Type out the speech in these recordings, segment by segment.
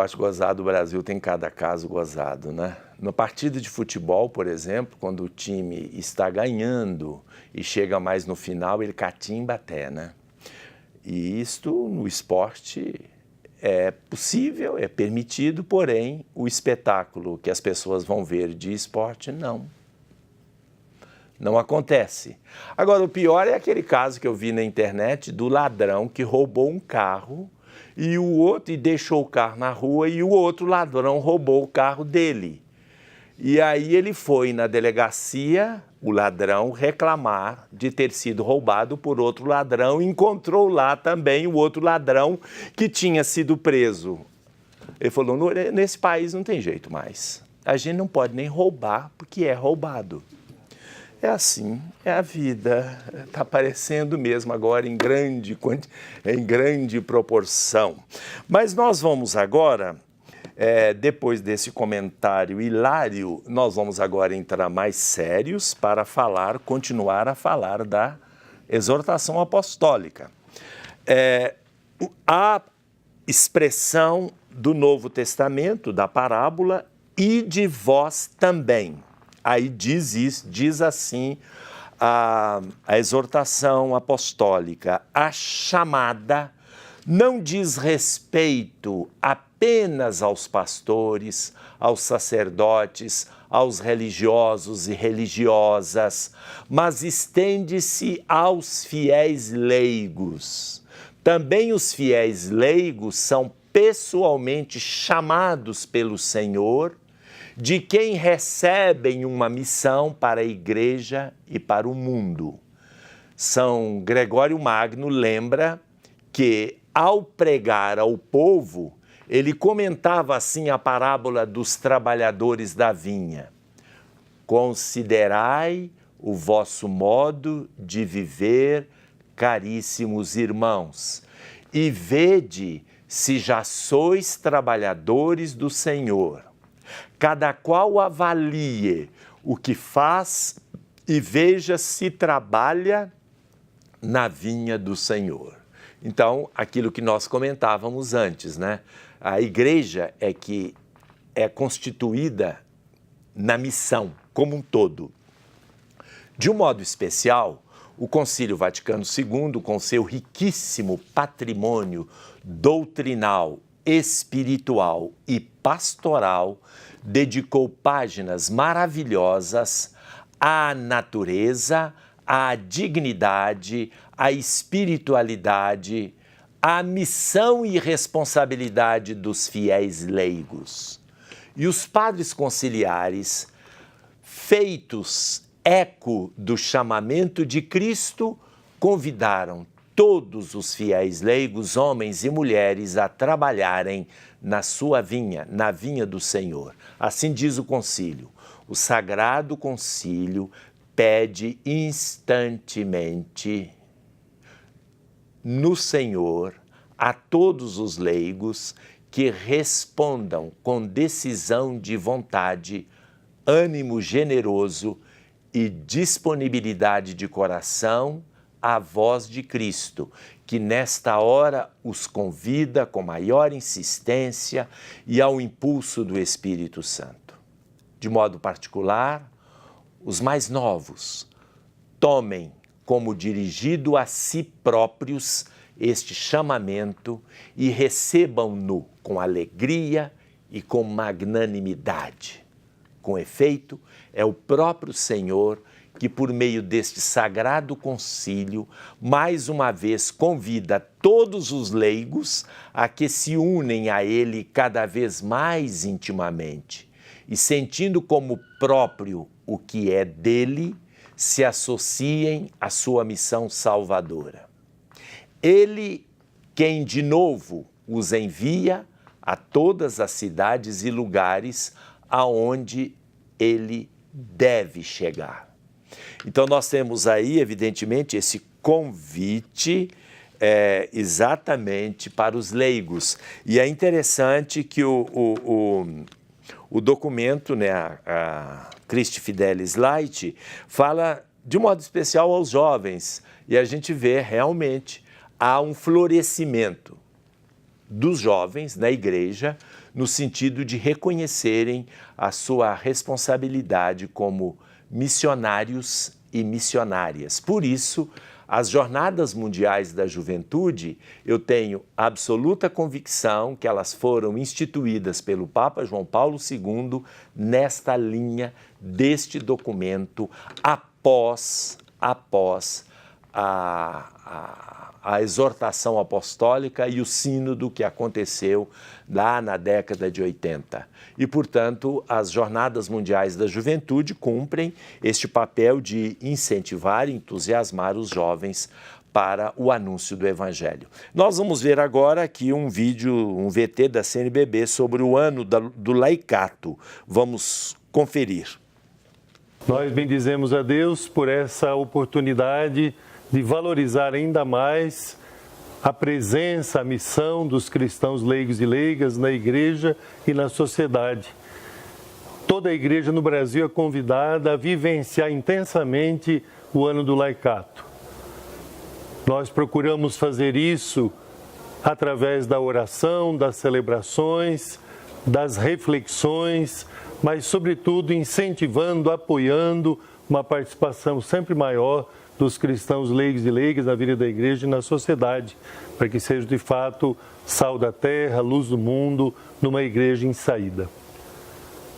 negócio gozado, o Brasil tem cada caso gozado, né? No partido de futebol, por exemplo, quando o time está ganhando e chega mais no final, ele catimba até, né? E isto no esporte é possível, é permitido, porém o espetáculo que as pessoas vão ver de esporte, não acontece. Agora, o pior é aquele caso que eu vi na internet do ladrão que roubou um carro e deixou o carro na rua e o outro ladrão roubou o carro dele. E aí ele foi na delegacia, o ladrão, reclamar de ter sido roubado por outro ladrão e encontrou lá também o outro ladrão que tinha sido preso. Ele falou, nesse país não tem jeito mais. A gente não pode nem roubar porque é roubado. É assim, é a vida, está aparecendo mesmo agora em grande proporção. Mas nós vamos agora, depois desse comentário hilário, nós vamos agora entrar mais sérios para continuar a falar da exortação apostólica. A expressão do Novo Testamento, da parábola, e de vós também. Aí diz assim a exortação apostólica, a chamada não diz respeito apenas aos pastores, aos sacerdotes, aos religiosos e religiosas, mas estende-se aos fiéis leigos. Também os fiéis leigos são pessoalmente chamados pelo Senhor, de quem recebem uma missão para a igreja e para o mundo. São Gregório Magno lembra que, ao pregar ao povo, ele comentava assim a parábola dos trabalhadores da vinha. Considerai o vosso modo de viver, caríssimos irmãos, e vede se já sois trabalhadores do Senhor. Cada qual avalie o que faz e veja se trabalha na vinha do Senhor. Então, aquilo que nós comentávamos antes, né? A igreja é constituída na missão como um todo. De um modo especial, o Concílio Vaticano II, com seu riquíssimo patrimônio doutrinal, espiritual e pastoral, dedicou páginas maravilhosas à natureza, à dignidade, à espiritualidade, à missão e responsabilidade dos fiéis leigos. E os padres conciliares, feitos eco do chamamento de Cristo, convidaram todos os fiéis leigos, homens e mulheres, a trabalharem na sua vinha, na vinha do Senhor. Assim diz o concílio. O Sagrado Concílio pede instantemente no Senhor a todos os leigos que respondam com decisão de vontade, ânimo generoso e disponibilidade de coração à voz de Cristo, que nesta hora os convida com maior insistência e ao impulso do Espírito Santo. De modo particular, os mais novos tomem como dirigido a si próprios este chamamento e recebam-no com alegria e com magnanimidade. Com efeito, é o próprio Senhor que, por meio deste sagrado concílio, mais uma vez convida todos os leigos a que se unem a ele cada vez mais intimamente e, sentindo como próprio o que é dele, se associem à sua missão salvadora. Ele, quem de novo os envia a todas as cidades e lugares aonde ele deve chegar. Então, nós temos aí, evidentemente, esse convite exatamente para os leigos. E é interessante que o documento, né, a Christi Fidelis Light, fala de modo especial aos jovens. E a gente vê realmente há um florescimento dos jovens na igreja no sentido de reconhecerem a sua responsabilidade como missionários e missionárias. Por isso, as Jornadas Mundiais da Juventude, eu tenho absoluta convicção que elas foram instituídas pelo Papa João Paulo II nesta linha deste documento após a exortação apostólica e o sínodo que aconteceu lá na década de 80. E, portanto, as Jornadas Mundiais da Juventude cumprem este papel de incentivar e entusiasmar os jovens para o anúncio do Evangelho. Nós vamos ver agora aqui um vídeo, um VT da CNBB sobre o ano do laicato. Vamos conferir. Nós bendizemos a Deus por essa oportunidade de valorizar ainda mais a presença, a missão dos cristãos leigos e leigas na igreja e na sociedade. Toda a igreja no Brasil é convidada a vivenciar intensamente o ano do laicato. Nós procuramos fazer isso através da oração, das celebrações, das reflexões, mas, sobretudo, incentivando, apoiando uma participação sempre maior dos cristãos leigos e leigas na vida da igreja e na sociedade, para que seja, de fato, sal da terra, luz do mundo, numa igreja em saída.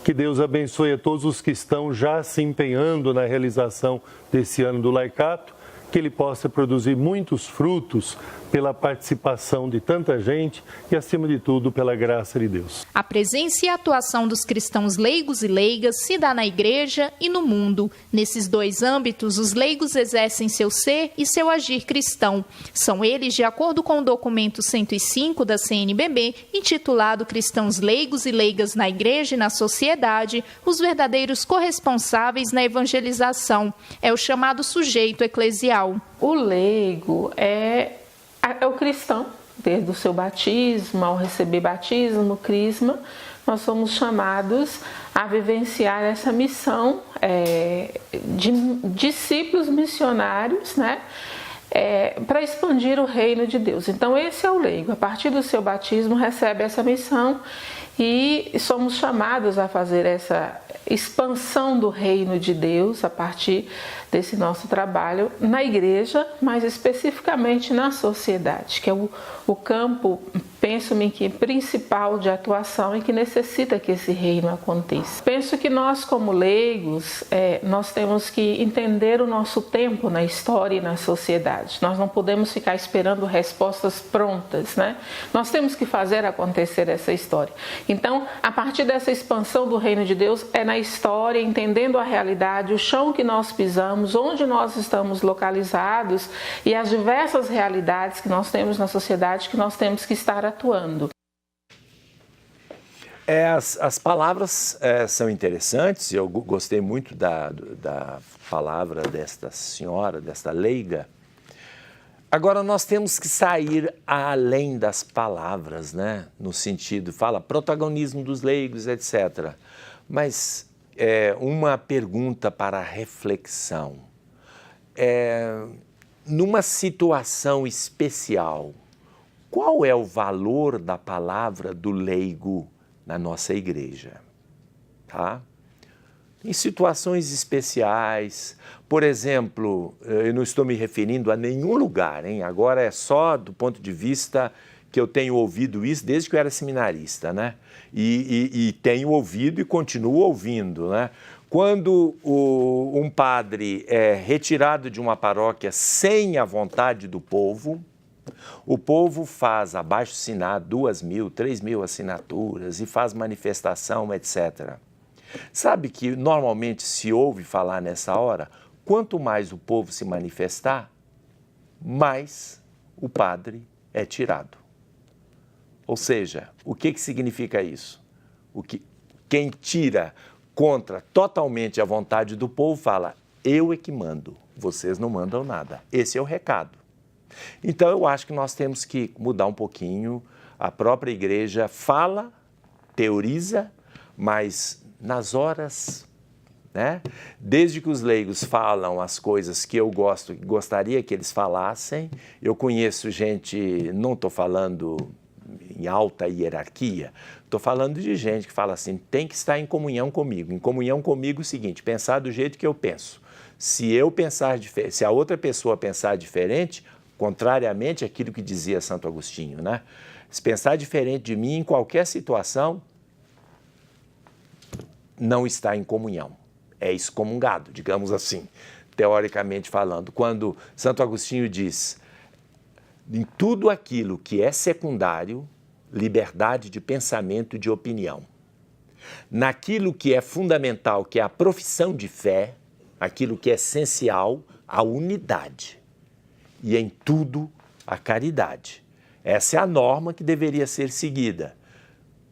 Que Deus abençoe a todos os que estão já se empenhando na realização desse ano do laicato, que ele possa produzir muitos frutos pela participação de tanta gente e, acima de tudo, pela graça de Deus. A presença e a atuação dos cristãos leigos e leigas se dá na igreja e no mundo. Nesses dois âmbitos, os leigos exercem seu ser e seu agir cristão. São eles, de acordo com o documento 105 da CNBB, intitulado Cristãos Leigos e Leigas na Igreja e na Sociedade, os verdadeiros corresponsáveis na evangelização. É o chamado sujeito eclesial. O leigo é o cristão, desde o seu batismo, ao receber batismo, crisma, nós somos chamados a vivenciar essa missão de discípulos missionários, né? Para expandir o reino de Deus. Então esse é o leigo, a partir do seu batismo recebe essa missão e somos chamados a fazer essa expansão do reino de Deus a partir desse nosso trabalho na igreja, mas especificamente na sociedade, que é o campo, penso-me que principal de atuação e que necessita que esse reino aconteça. Penso que nós, como leigos, nós temos que entender o nosso tempo na história e na sociedade. Nós não podemos ficar esperando respostas prontas, né? Nós temos que fazer acontecer essa história. Então, a partir dessa expansão do reino de Deus, é na história, entendendo a realidade, o chão que nós pisamos, onde nós estamos localizados e as diversas realidades que nós temos na sociedade que nós temos que estar atuando. As palavras são interessantes, eu gostei muito da palavra desta senhora, desta leiga. Agora, nós temos que sair além das palavras, né? No sentido, fala protagonismo dos leigos, etc. Mas uma pergunta para reflexão. Numa situação especial, qual é o valor da palavra do leigo na nossa igreja? Tá? Em situações especiais, por exemplo, eu não estou me referindo a nenhum lugar, hein? Agora é só do ponto de vista que eu tenho ouvido isso desde que eu era seminarista, né? E tenho ouvido e continuo ouvindo, né? Quando um padre é retirado de uma paróquia sem a vontade do povo, o povo faz abaixo-assinar 2.000, 3.000 assinaturas e faz manifestação, etc. Sabe que normalmente se ouve falar nessa hora, quanto mais o povo se manifestar, mais o padre é tirado. Ou seja, o que significa isso? Quem tira contra totalmente a vontade do povo fala, eu é que mando, vocês não mandam nada. Esse é o recado. Então eu acho que nós temos que mudar um pouquinho, a própria igreja fala, teoriza, mas nas horas, né? Desde que os leigos falam as coisas que eu gostaria que eles falassem, eu conheço gente, não estou falando em alta hierarquia. Estou falando de gente que fala assim, tem que estar em comunhão comigo. Em comunhão comigo é o seguinte, pensar do jeito que eu penso. Se a outra pessoa pensar diferente, contrariamente àquilo que dizia Santo Agostinho, né? Se pensar diferente de mim em qualquer situação, não está em comunhão. É excomungado, digamos assim, teoricamente falando. Quando Santo Agostinho diz, em tudo aquilo que é secundário, liberdade de pensamento e de opinião. Naquilo que é fundamental, que é a profissão de fé, aquilo que é essencial, a unidade. E em tudo, a caridade. Essa é a norma que deveria ser seguida.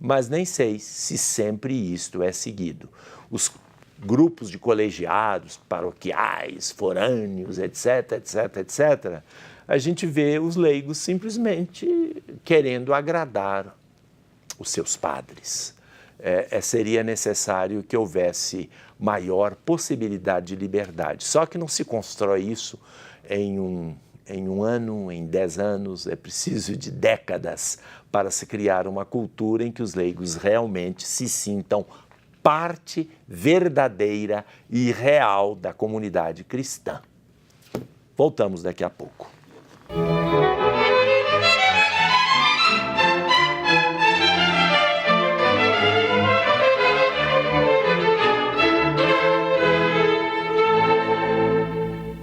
Mas nem sei se sempre isto é seguido. Os grupos de colegiados, paroquiais, forâneos, etc., etc., etc., a gente vê os leigos simplesmente querendo agradar os seus padres. Seria necessário que houvesse maior possibilidade de liberdade. Só que não se constrói isso em um ano, em 10 anos, é preciso de décadas para se criar uma cultura em que os leigos realmente se sintam parte verdadeira e real da comunidade cristã. Voltamos daqui a pouco.